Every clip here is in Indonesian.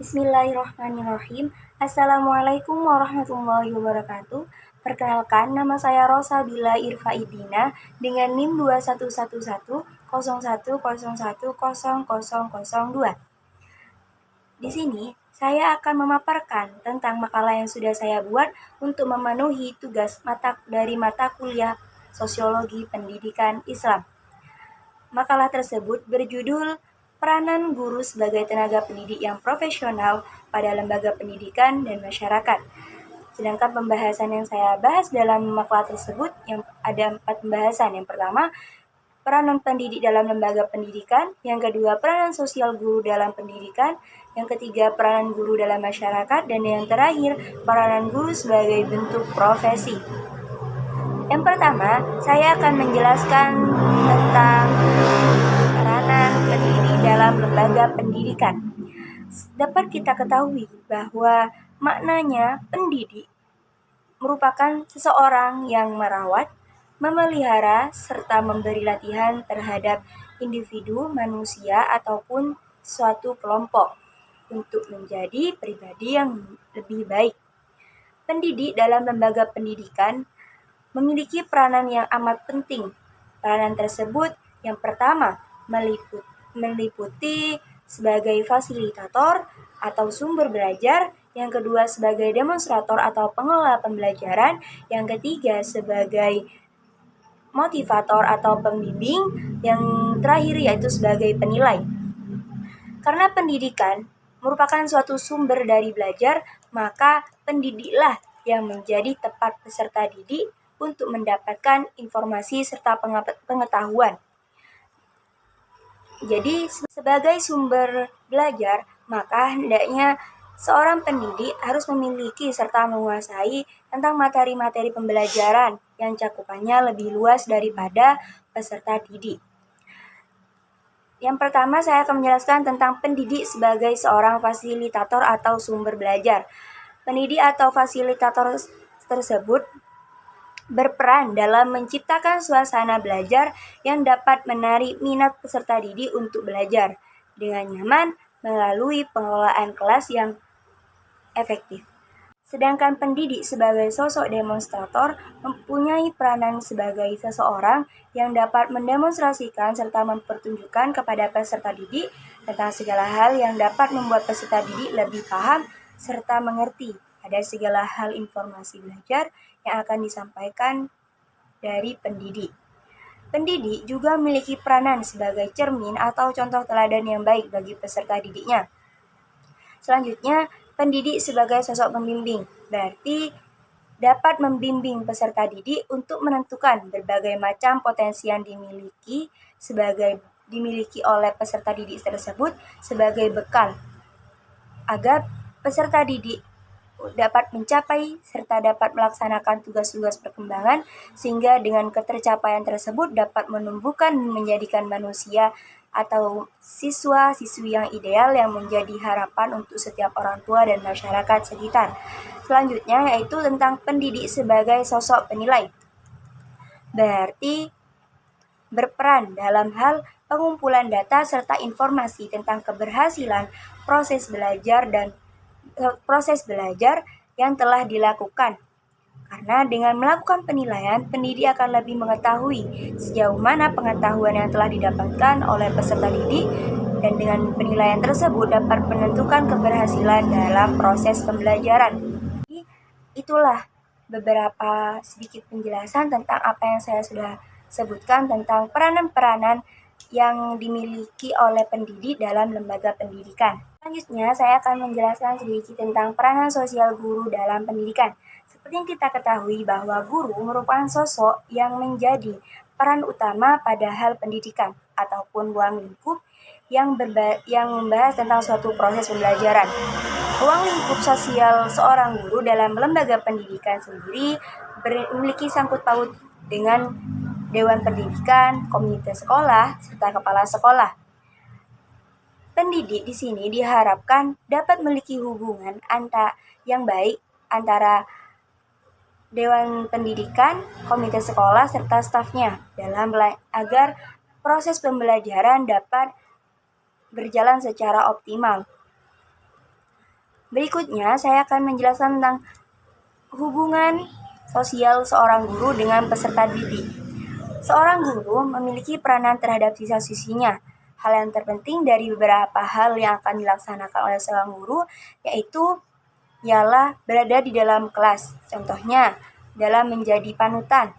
Bismillahirrahmanirrahim. Assalamualaikum warahmatullahi wabarakatuh. Perkenalkan, nama saya Rosabila Irfaidina dengan NIM 21110101000002. Di sini, saya akan memaparkan tentang makalah yang sudah saya buat untuk memenuhi tugas dari mata kuliah Sosiologi Pendidikan Islam. Makalah tersebut berjudul Peranan Guru sebagai Tenaga Pendidik yang Profesional pada Lembaga Pendidikan dan Masyarakat. Sedangkan pembahasan yang saya bahas dalam makalah tersebut yang ada 4 pembahasan. Yang pertama, peranan pendidik dalam lembaga pendidikan. Yang kedua, peranan sosial guru dalam pendidikan. Yang ketiga, peranan guru dalam masyarakat. Dan yang terakhir, peranan guru sebagai bentuk profesi. Yang pertama, saya akan menjelaskan tentang peranan pendidik dalam lembaga pendidikan. Dapat kita ketahui bahwa maknanya pendidik merupakan seseorang yang merawat, memelihara, serta memberi latihan terhadap individu, manusia, ataupun suatu kelompok untuk menjadi pribadi yang lebih baik. Pendidik dalam lembaga pendidikan memiliki peranan yang amat penting. Peranan tersebut yang pertama meliputi sebagai fasilitator atau sumber belajar, yang kedua sebagai demonstrator atau pengelola pembelajaran, yang ketiga sebagai motivator atau pembimbing, yang terakhir yaitu sebagai penilai. Karena pendidikan merupakan suatu sumber dari belajar, maka pendidiklah yang menjadi tempat peserta didik untuk mendapatkan informasi serta pengetahuan. Jadi, sebagai sumber belajar, maka hendaknya seorang pendidik harus memiliki serta menguasai tentang materi-materi pembelajaran yang cakupannya lebih luas daripada peserta didik. Yang pertama, saya akan menjelaskan tentang pendidik sebagai seorang fasilitator atau sumber belajar. Pendidik atau fasilitator tersebut berperan dalam menciptakan suasana belajar yang dapat menarik minat peserta didik untuk belajar dengan nyaman melalui pengelolaan kelas yang efektif. Sedangkan pendidik sebagai sosok demonstrator mempunyai peranan sebagai seseorang yang dapat mendemonstrasikan serta mempertunjukkan kepada peserta didik tentang segala hal yang dapat membuat peserta didik lebih paham serta mengerti pada segala hal informasi belajar yang akan disampaikan dari pendidik. Pendidik juga memiliki peranan sebagai cermin atau contoh teladan yang baik bagi peserta didiknya. Selanjutnya, pendidik sebagai sosok pembimbing, berarti dapat membimbing peserta didik untuk menentukan berbagai macam potensi yang dimiliki oleh peserta didik tersebut sebagai bekal agar peserta didik dapat mencapai serta dapat melaksanakan tugas-tugas perkembangan, sehingga dengan ketercapaian tersebut dapat menumbuhkan dan menjadikan manusia atau siswa-siswi yang ideal yang menjadi harapan untuk setiap orang tua dan masyarakat sekitar. Selanjutnya yaitu tentang pendidik sebagai sosok penilai. Berarti berperan dalam hal pengumpulan data serta informasi tentang keberhasilan proses belajar yang telah dilakukan. Karena dengan melakukan penilaian, pendidik akan lebih mengetahui sejauh mana pengetahuan yang telah didapatkan oleh peserta didik, dan dengan penilaian tersebut dapat menentukan keberhasilan dalam proses pembelajaran. Itulah beberapa sedikit penjelasan tentang apa yang saya sudah sebutkan tentang peranan-peranan yang dimiliki oleh pendidik dalam lembaga pendidikan. Selanjutnya, saya akan menjelaskan sedikit tentang peranan sosial guru dalam pendidikan. Seperti yang kita ketahui bahwa guru merupakan sosok yang menjadi peran utama pada hal pendidikan ataupun ruang lingkup yang membahas tentang suatu proses pembelajaran. Ruang lingkup sosial seorang guru dalam lembaga pendidikan sendiri memiliki sangkut paut dengan Dewan Pendidikan, Komite Sekolah, serta Kepala Sekolah. Pendidik di sini diharapkan dapat memiliki hubungan yang baik antara Dewan Pendidikan, Komite Sekolah, serta stafnya agar proses pembelajaran dapat berjalan secara optimal. Berikutnya, saya akan menjelaskan tentang hubungan sosial seorang guru dengan peserta didik. Seorang guru memiliki peranan terhadap siswa-siswinya. Hal yang terpenting dari beberapa hal yang akan dilaksanakan oleh seorang guru yaitu ialah berada di dalam kelas. Contohnya, dalam menjadi panutan,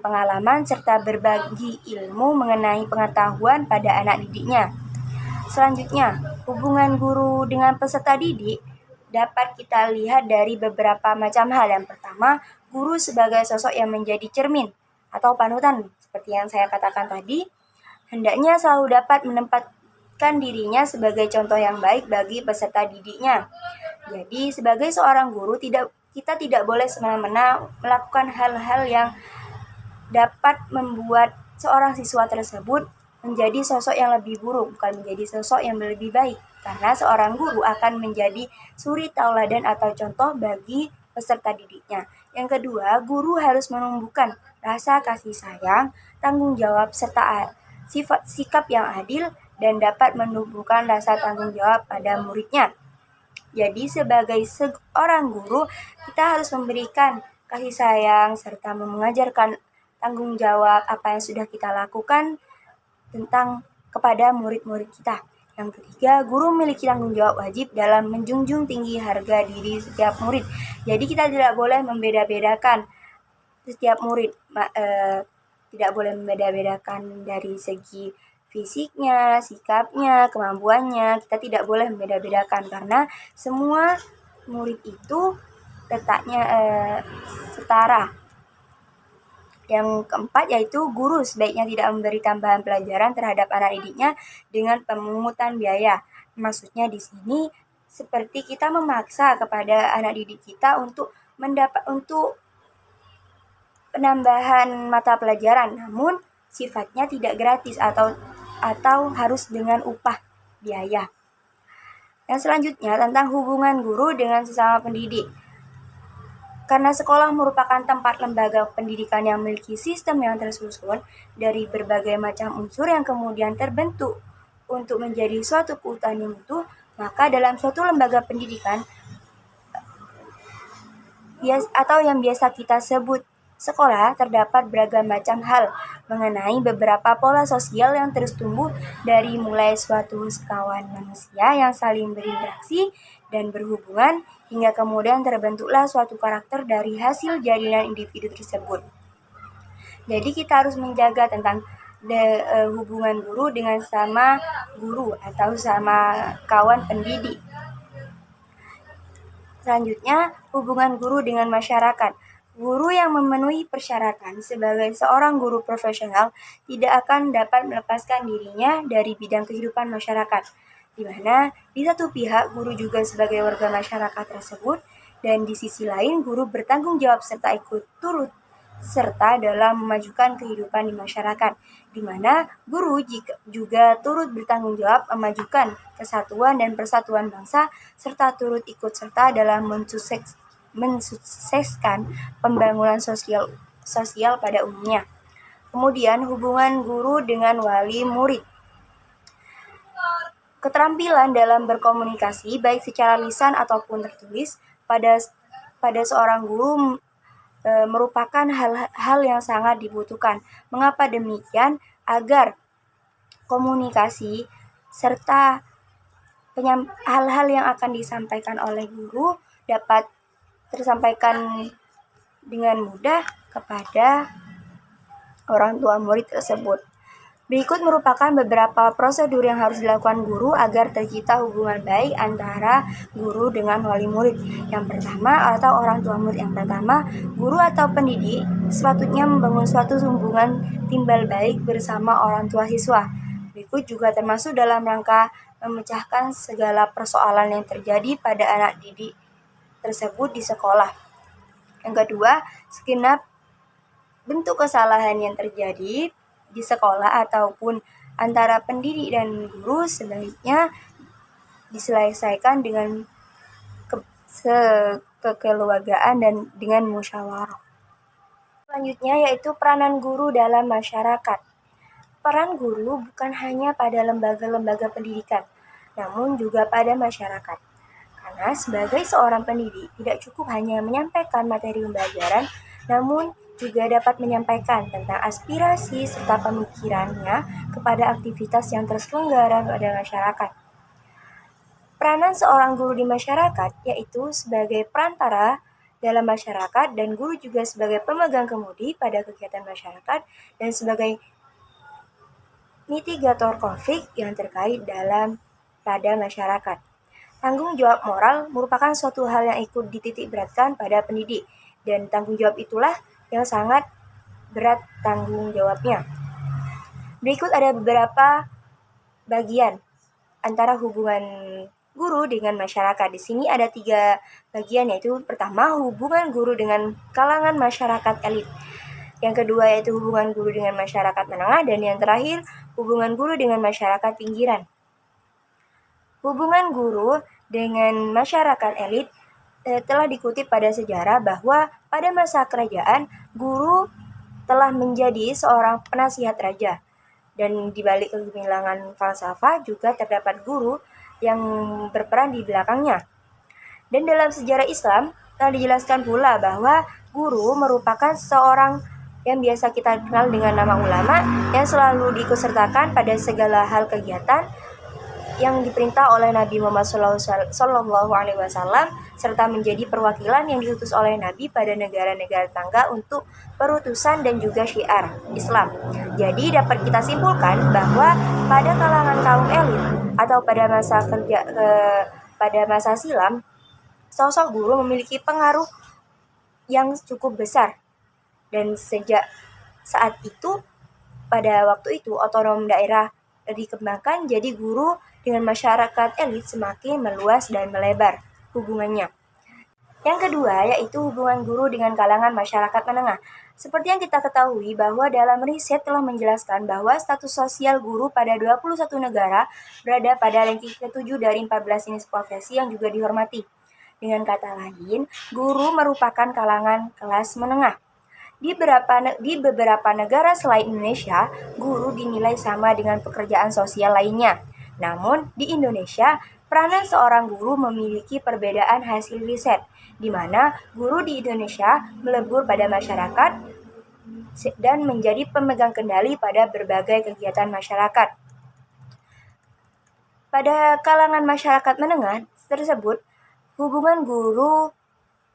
pengalaman, serta berbagi ilmu mengenai pengetahuan pada anak didiknya. Selanjutnya, hubungan guru dengan peserta didik dapat kita lihat dari beberapa macam hal. Yang pertama, guru sebagai sosok yang menjadi cermin atau panutan. Seperti yang saya katakan tadi, hendaknya selalu dapat menempatkan dirinya sebagai contoh yang baik bagi peserta didiknya. Jadi, sebagai seorang guru, kita tidak boleh semena-mena melakukan hal-hal yang dapat membuat seorang siswa tersebut menjadi sosok yang lebih buruk, bukan menjadi sosok yang lebih baik. Karena seorang guru akan menjadi suri tauladan atau contoh bagi peserta didiknya. Yang kedua, guru harus menumbuhkan rasa kasih sayang, tanggung jawab, serta sikap yang adil dan dapat menumbuhkan rasa tanggung jawab pada muridnya. Jadi sebagai seorang guru, kita harus memberikan kasih sayang serta mengajarkan tanggung jawab apa yang sudah kita lakukan tentang kepada murid-murid kita. Yang ketiga, guru memiliki tanggung jawab wajib dalam menjunjung tinggi harga diri setiap murid. Jadi kita tidak boleh membeda-bedakan setiap murid, tidak boleh membeda-bedakan dari segi fisiknya, sikapnya, kemampuannya. Kita tidak boleh membeda-bedakan karena semua murid itu letaknya setara. Yang keempat yaitu guru sebaiknya tidak memberi tambahan pelajaran terhadap anak didiknya dengan pemungutan biaya. Maksudnya di sini seperti kita memaksa kepada anak didik kita untuk penambahan mata pelajaran, namun sifatnya tidak gratis atau harus dengan upah biaya. Yang selanjutnya tentang hubungan guru dengan sesama pendidik. Karena sekolah merupakan tempat lembaga pendidikan yang memiliki sistem yang tersusun dari berbagai macam unsur yang kemudian terbentuk untuk menjadi suatu keutuhan yang utuh, maka dalam suatu lembaga pendidikan atau yang biasa kita sebut sekolah, terdapat beragam macam hal mengenai beberapa pola sosial yang terus tumbuh dari mulai suatu sekawan manusia yang saling berinteraksi dan berhubungan hingga kemudian terbentuklah suatu karakter dari hasil jadian individu tersebut. Jadi kita harus menjaga tentang hubungan guru dengan sama guru atau sama kawan pendidik. Selanjutnya, hubungan guru dengan masyarakat. Guru yang memenuhi persyaratan sebagai seorang guru profesional tidak akan dapat melepaskan dirinya dari bidang kehidupan masyarakat, di mana di satu pihak guru juga sebagai warga masyarakat tersebut, dan di sisi lain guru bertanggung jawab serta ikut turut serta dalam memajukan kehidupan di masyarakat, di mana guru juga turut bertanggung jawab memajukan kesatuan dan persatuan bangsa serta turut ikut serta dalam mensukseskan pembangunan sosial pada umumnya. Kemudian hubungan guru dengan wali murid. Keterampilan dalam berkomunikasi baik secara lisan ataupun tertulis pada seorang guru merupakan hal yang sangat dibutuhkan. Mengapa demikian? Agar komunikasi serta hal-hal yang akan disampaikan oleh guru dapat tersampaikan dengan mudah kepada orang tua murid tersebut. Berikut merupakan beberapa prosedur yang harus dilakukan guru agar tercipta hubungan baik antara guru dengan wali murid. Yang pertama atau orang tua murid yang pertama, guru atau pendidik sepatutnya membangun suatu hubungan timbal baik bersama orang tua siswa. Berikut juga termasuk dalam rangka memecahkan segala persoalan yang terjadi pada anak didik tersebut di sekolah. Yang kedua, segenap bentuk kesalahan yang terjadi di sekolah ataupun antara pendidik dan guru sebaiknya diselesaikan dengan kekeluargaan dan dengan musyawarah. Selanjutnya yaitu peranan guru dalam masyarakat. Peran guru bukan hanya pada lembaga-lembaga pendidikan, namun juga pada masyarakat. Karena sebagai seorang pendidik, tidak cukup hanya menyampaikan materi pembelajaran, namun juga dapat menyampaikan tentang aspirasi serta pemikirannya kepada aktivitas yang terselenggara pada masyarakat. Peranan seorang guru di masyarakat yaitu sebagai perantara dalam masyarakat dan guru juga sebagai pemegang kemudi pada kegiatan masyarakat dan sebagai mitigator konflik yang terkait pada masyarakat. Tanggung jawab moral merupakan suatu hal yang ikut dititik beratkan pada pendidik dan tanggung jawab itulah yang sangat berat tanggung jawabnya. Berikut ada beberapa bagian antara hubungan guru dengan masyarakat. Di sini ada 3 bagian, yaitu pertama hubungan guru dengan kalangan masyarakat elit. Yang kedua yaitu hubungan guru dengan masyarakat menengah, dan yang terakhir hubungan guru dengan masyarakat pinggiran. Hubungan guru dengan masyarakat elit telah dikutip pada sejarah bahwa pada masa kerajaan, guru telah menjadi seorang penasihat raja. Dan di balik kegemilangan falsafah juga terdapat guru yang berperan di belakangnya. Dan dalam sejarah Islam telah dijelaskan pula bahwa guru merupakan seorang yang biasa kita kenal dengan nama ulama yang selalu diikutsertakan pada segala hal kegiatan yang diperintah oleh Nabi Muhammad SAW serta menjadi perwakilan yang diutus oleh Nabi pada negara-negara tetangga untuk perutusan dan juga syiar Islam. Jadi dapat kita simpulkan bahwa pada kalangan kaum elit atau pada masa silam, sosok guru memiliki pengaruh yang cukup besar. Dan sejak saat itu, pada waktu itu otonom daerah dikembangkan, jadi guru dengan masyarakat elit semakin meluas dan melebar hubungannya. Yang kedua yaitu hubungan guru dengan kalangan masyarakat menengah. Seperti yang kita ketahui bahwa dalam riset telah menjelaskan bahwa status sosial guru pada 21 negara berada pada ranking ke-7 dari 14 jenis profesi yang juga dihormati. Dengan kata lain, guru merupakan kalangan kelas menengah. Di beberapa negara selain Indonesia, guru dinilai sama dengan pekerjaan sosial lainnya. Namun, di Indonesia, peranan seorang guru memiliki perbedaan hasil riset, di mana guru di Indonesia melebur pada masyarakat dan menjadi pemegang kendali pada berbagai kegiatan masyarakat. Pada kalangan masyarakat menengah tersebut, hubungan guru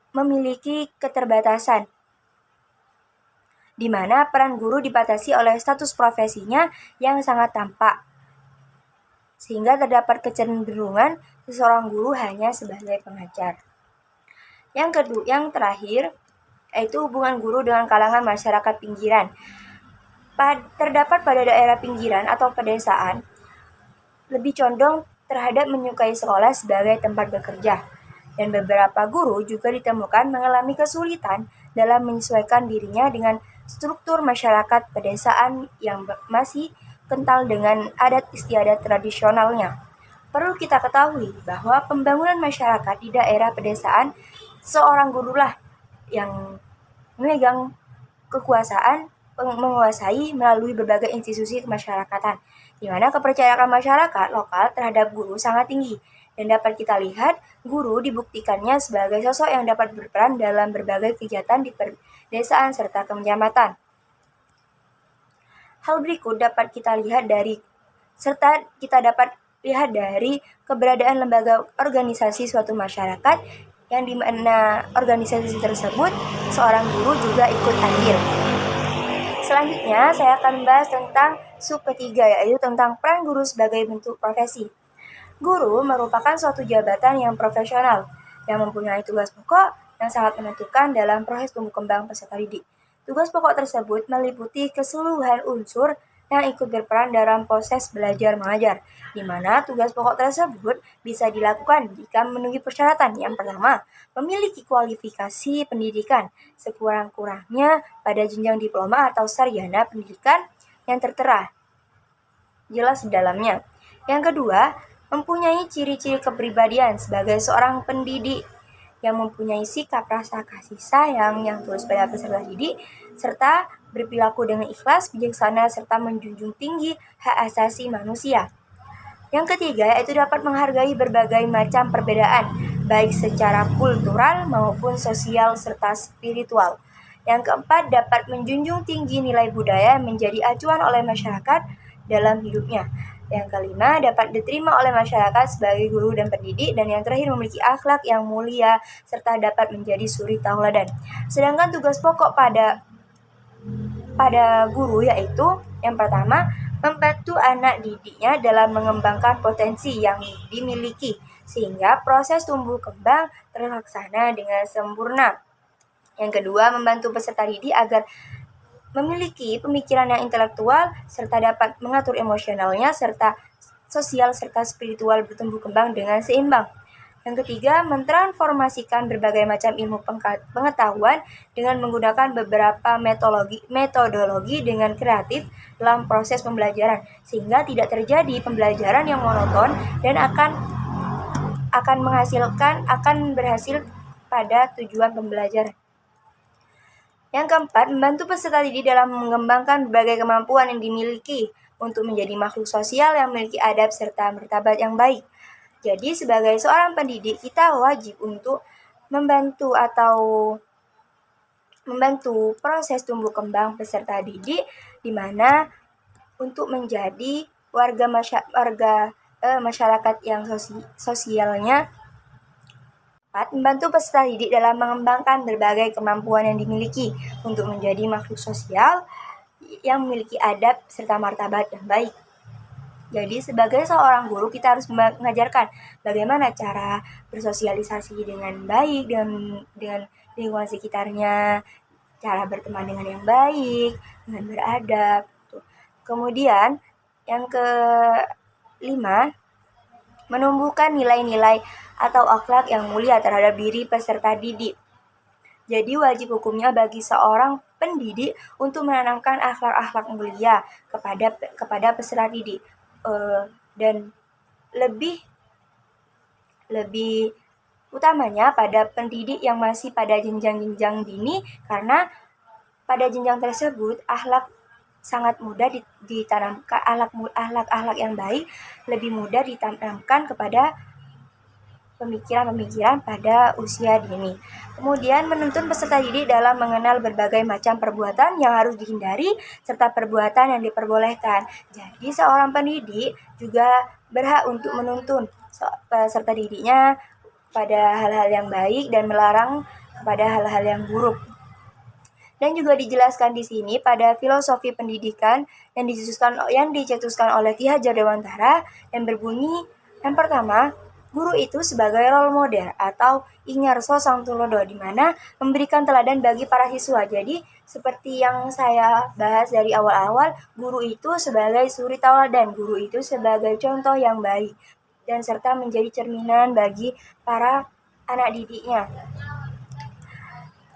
memiliki keterbatasan, di mana peran guru dibatasi oleh status profesinya yang sangat tampak, sehingga terdapat kecenderungan seseorang guru hanya sebagai pengajar. Yang terakhir, yaitu hubungan guru dengan kalangan masyarakat pinggiran. Terdapat pada daerah pinggiran atau pedesaan, lebih condong terhadap menyukai sekolah sebagai tempat bekerja. Dan beberapa guru juga ditemukan mengalami kesulitan dalam menyesuaikan dirinya dengan struktur masyarakat pedesaan yang masih kental dengan adat istiadat tradisionalnya. Perlu kita ketahui bahwa pembangunan masyarakat di daerah pedesaan, seorang gurulah yang memegang kekuasaan menguasai melalui berbagai institusi kemasyarakatan, di mana kepercayaan masyarakat lokal terhadap guru sangat tinggi. Dan dapat kita lihat, guru dibuktikannya sebagai sosok yang dapat berperan dalam berbagai kegiatan di pedesaan serta kecamatan. Hal berikut dapat kita lihat dari keberadaan lembaga organisasi suatu masyarakat, yang dimana organisasi tersebut seorang guru juga ikut andil. Selanjutnya, saya akan membahas tentang sub ketiga, yaitu tentang peran guru sebagai bentuk profesi. Guru merupakan suatu jabatan yang profesional, yang mempunyai tugas pokok yang sangat menentukan dalam proses tumbuh kembang peserta didik. Tugas pokok tersebut meliputi keseluruhan unsur yang ikut berperan dalam proses belajar mengajar, di mana tugas pokok tersebut bisa dilakukan jika memenuhi persyaratan. Yang pertama, memiliki kualifikasi pendidikan sekurang-kurangnya pada jenjang diploma atau sarjana pendidikan yang tertera jelas di dalamnya. Yang kedua, mempunyai ciri-ciri kepribadian sebagai seorang pendidik yang mempunyai sikap rasa kasih sayang yang tulus pada peserta didik, serta berperilaku dengan ikhlas, bijaksana, serta menjunjung tinggi hak asasi manusia. Yang ketiga yaitu dapat menghargai berbagai macam perbedaan, baik secara kultural maupun sosial serta spiritual. Yang keempat, dapat menjunjung tinggi nilai budaya menjadi acuan oleh masyarakat dalam hidupnya. Yang kelima, dapat diterima oleh masyarakat sebagai guru dan pendidik. Dan yang terakhir, memiliki akhlak yang mulia serta dapat menjadi suri tauladan. Sedangkan tugas pokok pada guru yaitu yang pertama, membantu anak didiknya dalam mengembangkan potensi yang dimiliki sehingga proses tumbuh kembang terlaksana dengan sempurna. Yang kedua, membantu peserta didik agar memiliki pemikiran yang intelektual serta dapat mengatur emosionalnya serta sosial serta spiritual bertumbuh kembang dengan seimbang. Yang ketiga, mentransformasikan berbagai macam ilmu pengetahuan dengan menggunakan beberapa metodologi dengan kreatif dalam proses pembelajaran sehingga tidak terjadi pembelajaran yang monoton dan akan berhasil pada tujuan pembelajaran. Yang keempat, membantu peserta didik dalam mengembangkan berbagai kemampuan yang dimiliki untuk menjadi makhluk sosial yang memiliki adab serta martabat yang baik. Jadi sebagai seorang pendidik, kita wajib untuk membantu proses tumbuh kembang peserta didik di mana untuk menjadi masyarakat yang sosialnya. Membantu peserta didik dalam mengembangkan berbagai kemampuan yang dimiliki untuk menjadi makhluk sosial yang memiliki adab serta martabat yang baik. Jadi sebagai seorang guru kita harus mengajarkan bagaimana cara bersosialisasi dengan baik dengan lingkungan sekitarnya, cara berteman dengan yang baik, dengan beradab. Kemudian yang kelima, menumbuhkan nilai-nilai atau akhlak yang mulia terhadap diri peserta didik. Jadi wajib hukumnya bagi seorang pendidik untuk menanamkan akhlak-akhlak mulia kepada peserta didik. Dan lebih utamanya pada pendidik yang masih pada jenjang-jenjang dini, karena pada jenjang tersebut akhlak sangat mudah ditanamkan, akhlak yang baik lebih mudah ditanamkan kepada pemikiran pada usia dini. Kemudian menuntun peserta didik dalam mengenal berbagai macam perbuatan yang harus dihindari serta perbuatan yang diperbolehkan. Jadi seorang pendidik juga berhak untuk menuntun peserta didiknya pada hal-hal yang baik dan melarang kepada hal-hal yang buruk. Dan juga dijelaskan di sini pada filosofi pendidikan yang dicetuskan oleh Ki Hajar Dewantara yang berbunyi, yang pertama, guru itu sebagai role model atau ingarso sang tulodo, di mana memberikan teladan bagi para siswa. Jadi seperti yang saya bahas dari awal-awal, guru itu sebagai suri tauladan, guru itu sebagai contoh yang baik dan serta menjadi cerminan bagi para anak didiknya.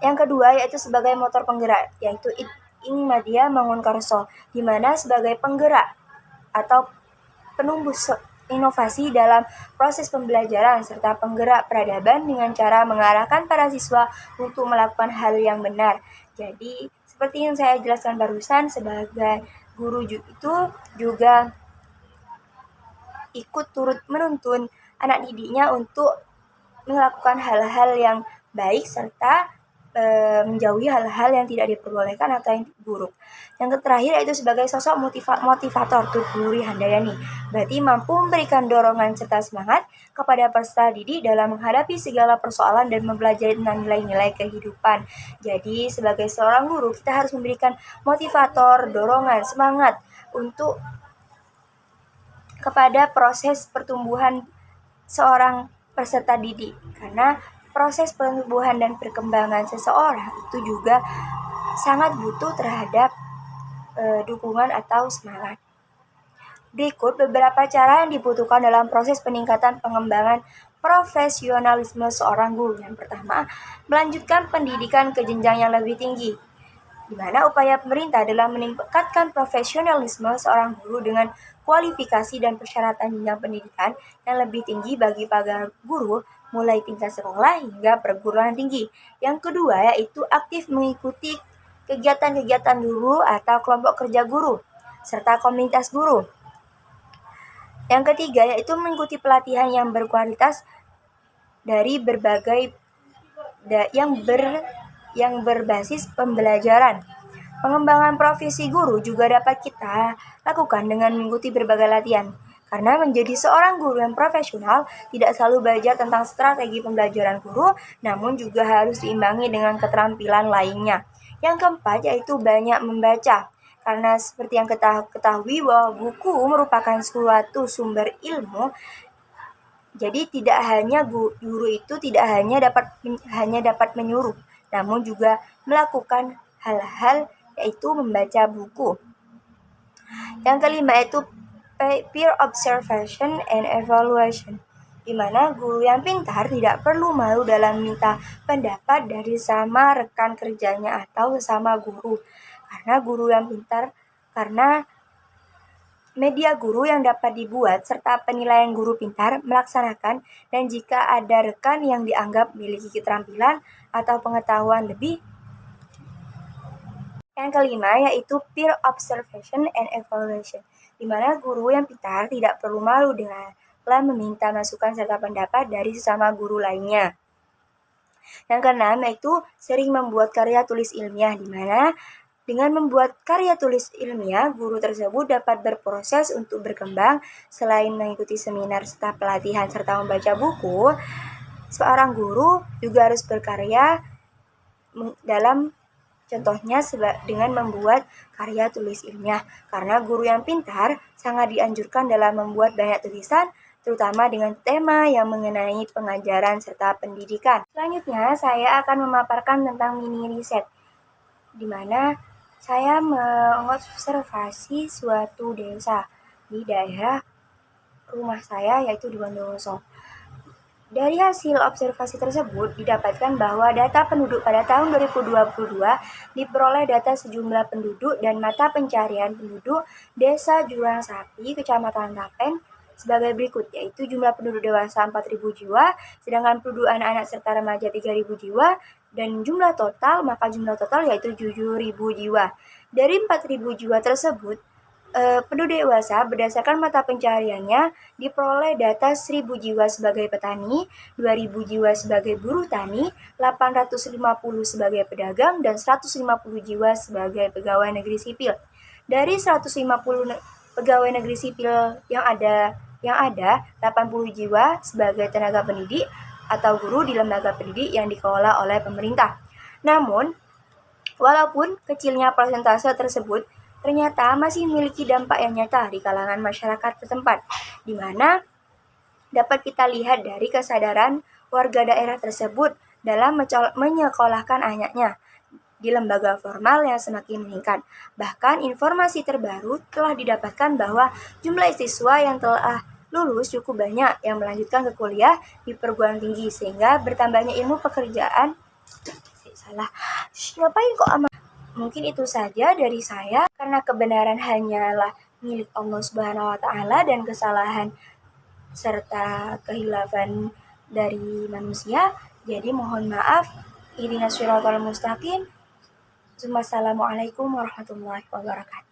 Yang kedua yaitu sebagai motor penggerak, yaitu ing madya mangun karso, di mana sebagai penggerak atau penumbuh inovasi dalam proses pembelajaran serta penggerak peradaban dengan cara mengarahkan para siswa untuk melakukan hal yang benar. Jadi seperti yang saya jelaskan barusan, sebagai guru itu juga ikut turut menuntun anak didiknya untuk melakukan hal-hal yang baik serta menjauhi hal-hal yang tidak diperbolehkan atau yang buruk. Yang terakhir yaitu sebagai sosok motivator Tutguri Handayani, berarti mampu memberikan dorongan serta semangat kepada peserta didik dalam menghadapi segala persoalan dan mempelajari tentang nilai-nilai kehidupan. Jadi sebagai seorang guru kita harus memberikan motivator, dorongan, semangat untuk kepada proses pertumbuhan seorang peserta didik, karena proses pertumbuhan dan perkembangan seseorang itu juga sangat butuh terhadap dukungan atau semangat. Berikut beberapa cara yang dibutuhkan dalam proses peningkatan pengembangan profesionalisme seorang guru. Yang pertama, melanjutkan pendidikan ke jenjang yang lebih tinggi, di mana upaya pemerintah dalam meningkatkan profesionalisme seorang guru dengan kualifikasi dan persyaratan jenjang pendidikan yang lebih tinggi bagi para guru mulai tingkat sekolah hingga perguruan tinggi. Yang kedua yaitu aktif mengikuti kegiatan-kegiatan guru atau kelompok kerja guru serta komunitas guru. Yang ketiga yaitu mengikuti pelatihan yang berkualitas dari berbagai yang berbasis pembelajaran. Pengembangan profesi guru juga dapat kita lakukan dengan mengikuti berbagai latihan. Karena menjadi seorang guru yang profesional tidak selalu belajar tentang strategi pembelajaran guru, namun juga harus diimbangi dengan keterampilan lainnya. Yang keempat yaitu banyak membaca. Karena seperti yang kita ketahui bahwa buku merupakan suatu sumber ilmu, jadi tidak hanya guru itu tidak hanya dapat menyuruh, namun juga melakukan hal-hal yaitu membaca buku. Yang kelima yaitu peer observation and evaluation, di mana guru yang pintar tidak perlu malu dalam minta pendapat dari sama rekan kerjanya atau sesama guru. Karena media guru yang dapat dibuat serta penilaian guru pintar melaksanakan, dan jika ada rekan yang dianggap memiliki keterampilan atau pengetahuan lebih. Yang kelima yaitu peer observation and evaluation, di mana guru yang pintar tidak perlu malu dengan meminta masukan serta pendapat dari sesama guru lainnya. Yang keenam yaitu sering membuat karya tulis ilmiah, di mana dengan membuat karya tulis ilmiah, guru tersebut dapat berproses untuk berkembang. Selain mengikuti seminar serta pelatihan serta membaca buku, seorang guru juga harus berkarya dalam contohnya dengan membuat karya tulis ilmiah. Karena guru yang pintar sangat dianjurkan dalam membuat banyak tulisan, terutama dengan tema yang mengenai pengajaran serta pendidikan. Selanjutnya, saya akan memaparkan tentang mini riset, di mana saya mengobservasi suatu desa di daerah rumah saya, yaitu di Bondowoso. Dari hasil observasi tersebut didapatkan bahwa data penduduk pada tahun 2022 diperoleh data sejumlah penduduk dan mata pencarian penduduk Desa Jurang Sapi, Kecamatan Tapen sebagai berikut, yaitu jumlah penduduk dewasa 4.000 jiwa, sedangkan penduduk anak-anak serta remaja 3.000 jiwa, dan jumlah total yaitu 7.000 jiwa. Dari 4.000 jiwa tersebut, penduduk dewasa berdasarkan mata pencariannya diperoleh data 1.000 jiwa sebagai petani, 2.000 jiwa sebagai buruh tani, 850 sebagai pedagang, dan 150 jiwa sebagai pegawai negeri sipil. Dari 150 pegawai negeri sipil yang ada 80 jiwa sebagai tenaga pendidik atau guru di lembaga pendidik yang dikelola oleh pemerintah. Namun, walaupun kecilnya persentase tersebut, ternyata masih memiliki dampak yang nyata di kalangan masyarakat setempat, di mana dapat kita lihat dari kesadaran warga daerah tersebut dalam menyekolahkan anaknya di lembaga formal yang semakin meningkat. Bahkan informasi terbaru telah didapatkan bahwa jumlah siswa yang telah lulus cukup banyak yang melanjutkan ke kuliah di perguruan tinggi, sehingga bertambahnya ilmu pekerjaan. Mungkin itu saja dari saya, karena kebenaran hanyalah milik Allah Subhanahu wa Ta'ala dan kesalahan serta kehilafan dari manusia. Jadi mohon maaf. Ihdinas siratal mustaqim. Wassalamualaikum warahmatullahi wabarakatuh.